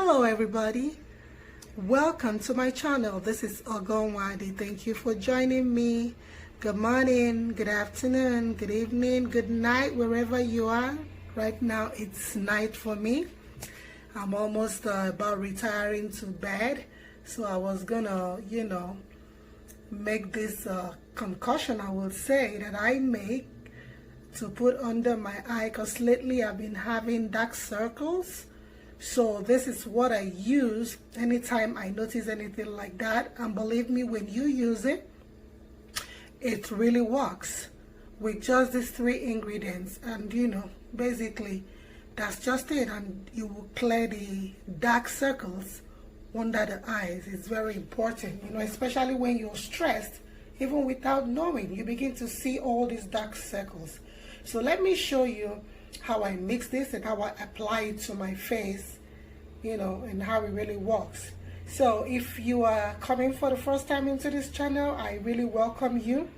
Hello everybody, welcome to my channel. This is Whiten. Thank you for joining me. Good morning, good afternoon, good evening, good night, wherever you are. Right now it's night for me. I'm almost about retiring to bed, so I was gonna make this concoction, I will say, that I make to put under my eye, because lately I've been having dark circles. So this is what I use anytime I notice anything like that. And believe me, when you use it, it really works with just these three ingredients. And basically that's just it. And you will clear the dark circles under the eyes. It's very important, especially when you're stressed. Even without knowing, you begin to see all these dark circles. So let me show you how I mix this and how I apply it to my face, and how it really works. So if you are coming for the first time into this channel, I really welcome you.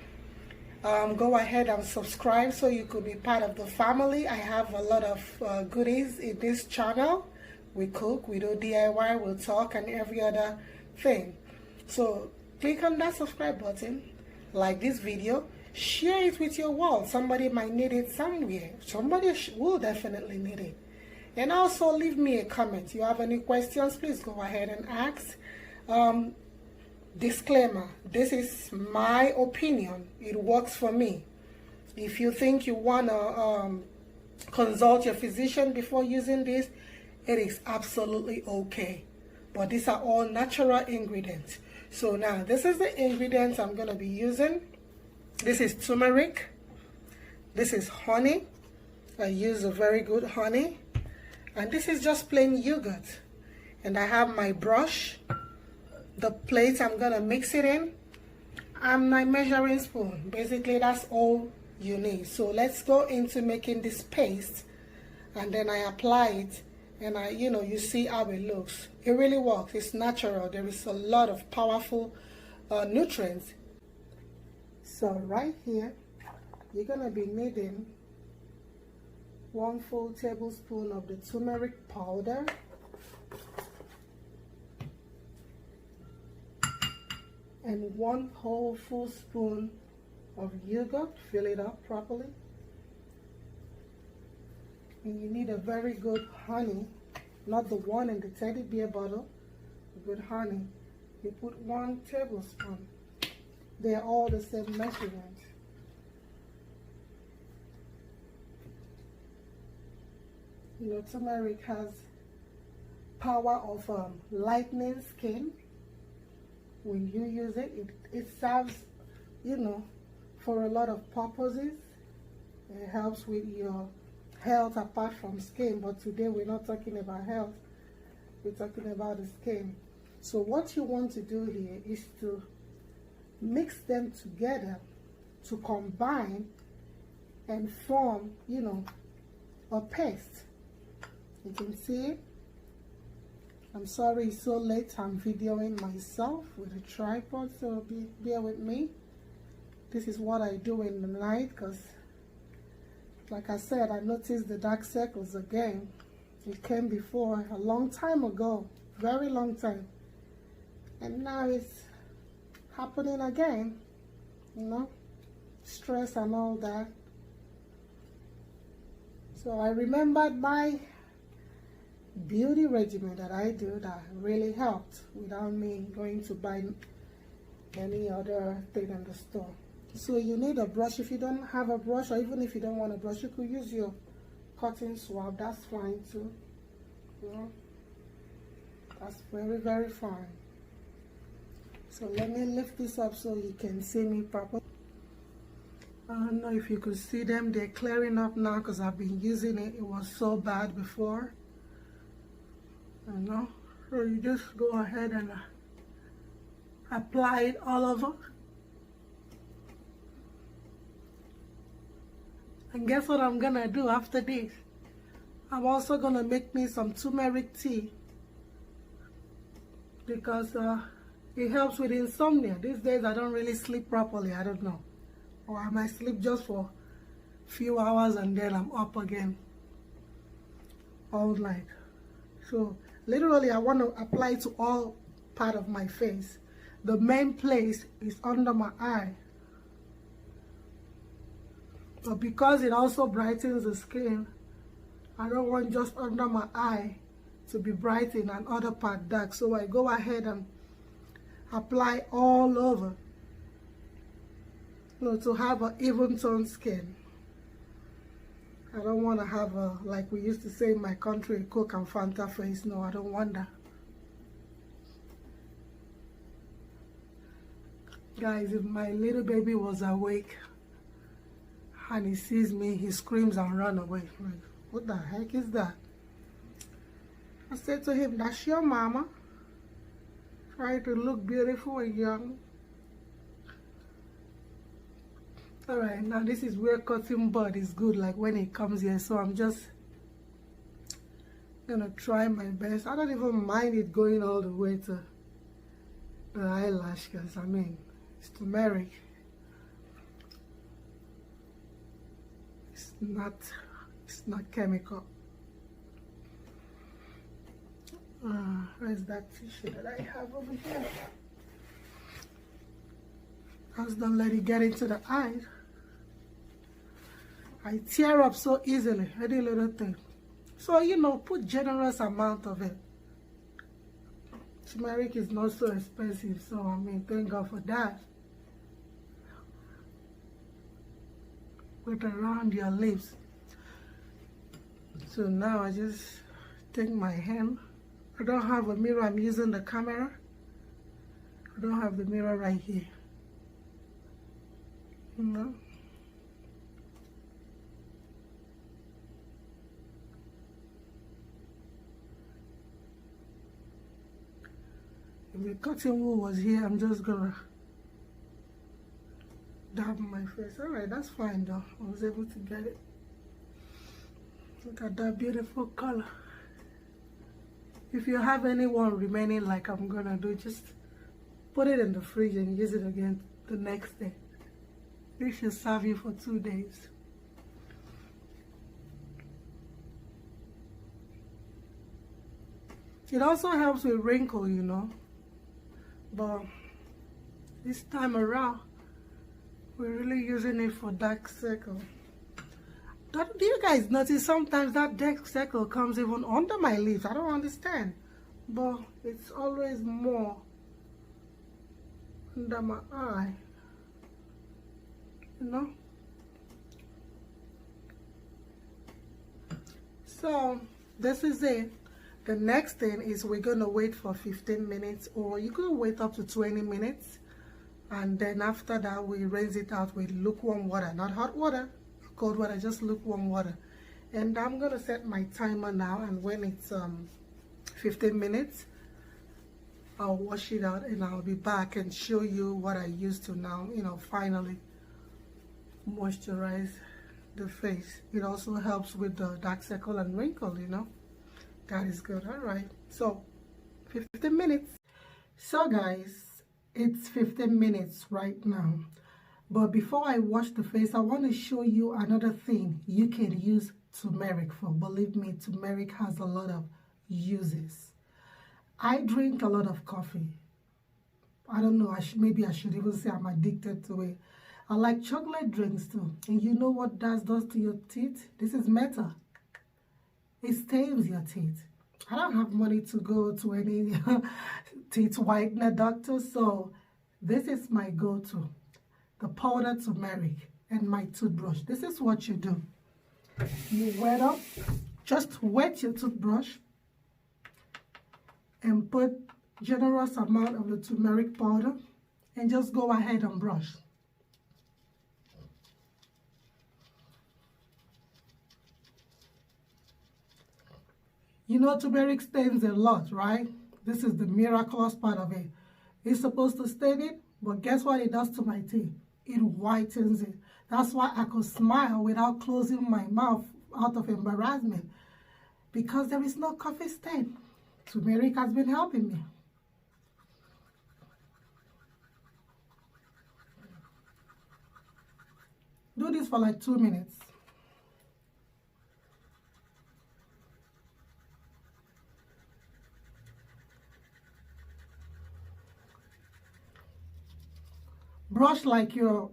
Go ahead and subscribe so you could be part of the family. I have a lot of goodies in this channel. We cook, we do DIY, we'll talk, and every other thing. So click on that subscribe button, like this video, share it with your world. Somebody might need it somewhere. Somebody will definitely need it. And also leave me a comment. You have any questions, please go ahead and ask. Disclaimer, this is my opinion. It works for me. If you think you want to consult your physician before using this, it is absolutely okay. But these are all natural ingredients. So now, this is the ingredients I'm going to be using. This is turmeric. This is honey. I use a very good honey. And this is just plain yogurt. And I have my brush, the plate I'm going to mix it in, and my measuring spoon. Basically, that's all you need. So let's go into making this paste. And then I apply it. And you see how it looks. It really works. It's natural. There is a lot of powerful nutrients. So right here, you're going to be needing 1 full tablespoon of the turmeric powder, and 1 whole full spoon of yogurt. Fill it up properly. And you need a very good honey, not the one in the teddy bear bottle, a good honey. You put 1 tablespoon. They're all the same measurement. Turmeric has power of lightening skin. When you use it, it serves, for a lot of purposes. It helps with your health apart from skin, but today we're not talking about health. We're talking about the skin. So what you want to do here is to mix them together to combine and form, a paste. You can see it. I'm sorry it's so late. I'm videoing myself with a tripod, so bear with me. This is what I do in the night, because like I said, I noticed the dark circles again. It came before a long time ago, very long time, and now it's happening again. Stress and all that. So I remembered my beauty regimen that I do that really helped without me going to buy any other thing in the store. So you need a brush. If you don't have a brush, or even if you don't want a brush, you could use your cotton swab. That's fine too. That's very, very fine. So let me lift this up so you can see me properly. I don't know if you could see them. They're clearing up now because I've been using it. It was so bad before. So you just go ahead and apply it all over. And guess what I'm gonna do after this? I'm also gonna make me some turmeric tea, because it helps with insomnia. These days I don't really sleep properly. I don't know, or I might sleep just for a few hours and then I'm up again all night. So Literally, I want to apply to all part of my face. The main place is under my eye. But because it also brightens the skin, I don't want just under my eye to be brightened and other part dark. So I go ahead and apply all over, to have an even tone skin. I don't want to have a, like we used to say in my country, a Coke and Fanta face. No, I don't want that. Guys, if my little baby was awake and he sees me, he screams and runs away. Like, what the heck is that? I said to him, that's your mama. Try to look beautiful and young. Alright, now this is where cotton bud is good, like when it comes here. So I'm just gonna try my best. I don't even mind it going all the way to the eyelash, because I mean, it's turmeric. It's not chemical. Where's that tissue that I have over here? Just don't let it get into the eyes. I tear up so easily, any little thing. So, put generous amount of it. Turmeric is not so expensive, so I mean, thank God for that. Put around your lips. So now I just take my hand. I don't have a mirror, I'm using the camera. I don't have the mirror right here. If the cotton wool was here, I'm just gonna dab my face. Alright, that's fine though. I was able to get it. Look at that beautiful color. If you have anyone remaining like I'm gonna do, just put it in the fridge and use it again the next day. This should serve you for 2 days. It also helps with wrinkle, but this time around, we're really using it for dark circle. Do you guys notice sometimes that dark circle comes even under my lips? I don't understand, but it's always more under my eye, So this is it. The next thing is we're gonna wait for 15 minutes, or you could wait up to 20 minutes, and then after that we rinse it out with lukewarm water, not hot water, cold water, just lukewarm water. And I'm gonna set my timer now, and when it's 15 minutes, I'll wash it out and I'll be back and show you what I used to now, finally moisturize the face. It also helps with the dark circle and wrinkle, that is good. All right, so 15 minutes. So guys, it's 15 minutes right now, but before I wash the face, I want to show you another thing you can use turmeric for. Believe me, turmeric has a lot of uses. I drink a lot of coffee. I don't know, maybe I should even say I'm addicted to it. I like chocolate drinks too. And you know what that does to your teeth? This is metal. It stains your teeth. I don't have money to go to any teeth whitener doctor, so this is my go-to. The powder turmeric and my toothbrush. This is what you do. You just wet your toothbrush and put generous amount of the turmeric powder and just go ahead and brush. Turmeric stains a lot, right? This is the miraculous part of it. It's supposed to stain it, but guess what it does to my teeth? It whitens it. That's why I could smile without closing my mouth out of embarrassment, because there is no coffee stain. Turmeric has been helping me. Do this for like 2 minutes. brush like you're,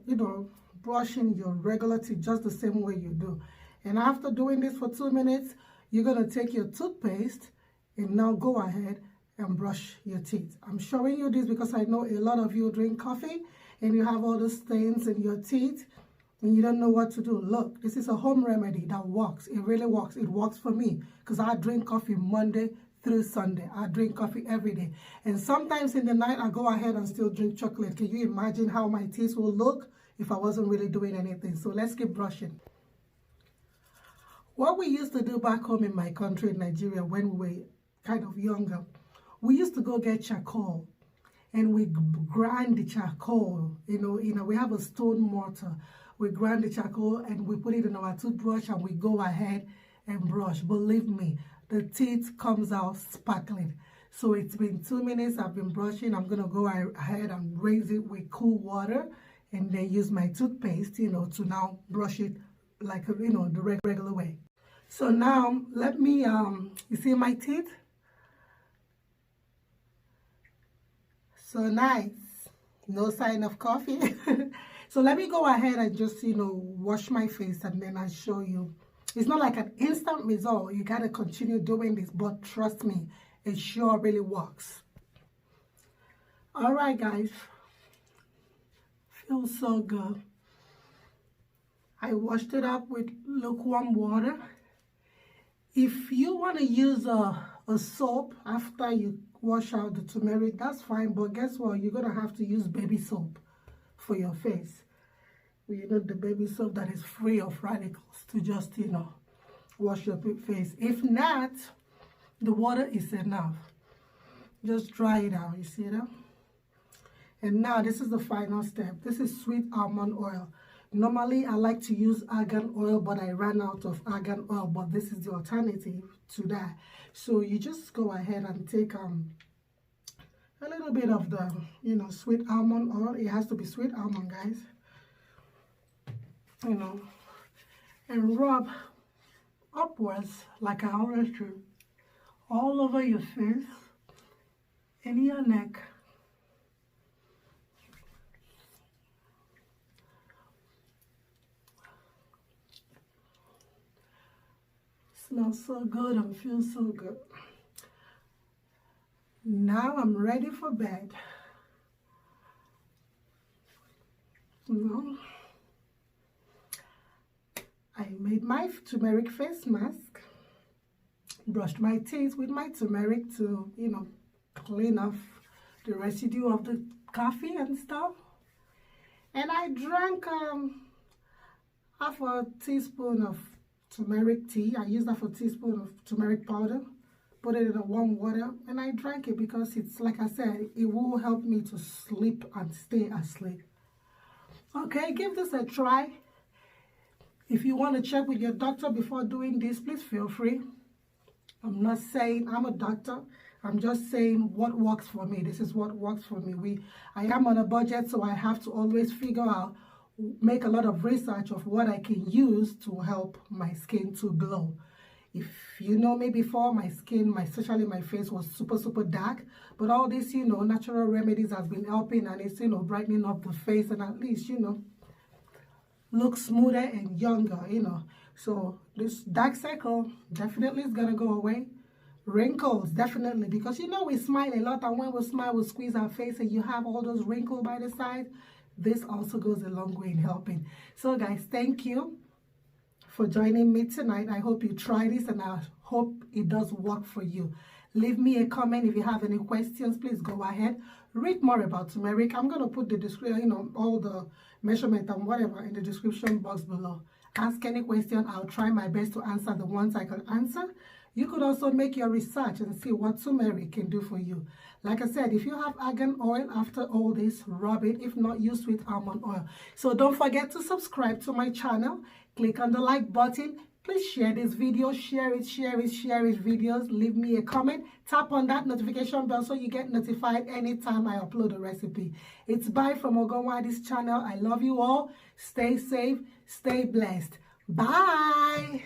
brushing your regular teeth, just the same way you do. And after doing this for 2 minutes, you're going to take your toothpaste and now go ahead and brush your teeth. I'm showing you this because I know a lot of you drink coffee and you have all the stains in your teeth and you don't know what to do. Look, this is a home remedy that works. It really works. It works for me because I drink coffee Monday through Sunday. I drink coffee every day. And sometimes in the night, I go ahead and still drink chocolate. Can you imagine how my teeth will look if I wasn't really doing anything? So let's keep brushing. What we used to do back home in my country, in Nigeria, when we were kind of younger, we used to go get charcoal and we grind the charcoal. We have a stone mortar. We grind the charcoal and we put it in our toothbrush and we go ahead and brush. Believe me, the teeth comes out sparkling. So it's been 2 minutes. I've been brushing. I'm going to go ahead and rinse it with cool water and then use my toothpaste, to now brush it like, the regular way. So now let me, you see my teeth? So nice. No sign of coffee. So let me go ahead and just, wash my face and then I'll show you. It's not like an instant result. You got to continue doing this, but trust me, it sure really works. All right, guys. Feels so good. I washed it up with lukewarm water. If you want to use a soap after you wash out the turmeric, that's fine. But guess what? You're going to have to use baby soap for your face. The baby soap that is free of radicals to just, wash your face. If not, the water is enough. Just dry it out, you see that? And now this is the final step. This is sweet almond oil. Normally, I like to use argan oil, but I ran out of argan oil, but this is the alternative to that. So you just go ahead and take a little bit of the, sweet almond oil. It has to be sweet almond, guys. And rub upwards, like I always do, all over your face and your neck. Smells so good and feels so good. Now I'm ready for bed. I made my turmeric face mask, brushed my teeth with my turmeric to, clean off the residue of the coffee and stuff. And I drank half a teaspoon of turmeric tea. I used half a teaspoon of turmeric powder, put it in a warm water, and I drank it because it's, like I said, it will help me to sleep and stay asleep. Okay, give this a try. If you want to check with your doctor before doing this, please feel free. I'm not saying I'm a doctor. I'm just saying what works for me. This is what works for me. I am on a budget, so I have to always figure out, make a lot of research of what I can use to help my skin to glow. If you know me before, my skin, especially my face, was super dark. But all this, natural remedies has been helping, and it's, brightening up the face and at least, look smoother and younger, So this dark circle definitely is going to go away. Wrinkles, definitely, because, we smile a lot, and when we smile, we squeeze our face, and you have all those wrinkles by the side. This also goes a long way in helping. So, guys, thank you for joining me tonight. I hope you try this, and I hope it does work for you. Leave me a comment if you have any questions. Please go ahead. Read more about turmeric. I'm going to put the description, all the measurement and whatever in the description box below. Ask any question. I'll try my best to answer the ones I can answer. You could also make your research and see what turmeric can do for you. Like I said, if you have argan oil, after all this, rub it. If not, use sweet almond oil. So don't forget to subscribe to my channel. Click on the like button. Please share this video, share it videos, leave me a comment, tap on that notification bell so you get notified anytime I upload a recipe. It's bye from Ogonwadi's channel. I love you all. Stay safe, stay blessed. Bye.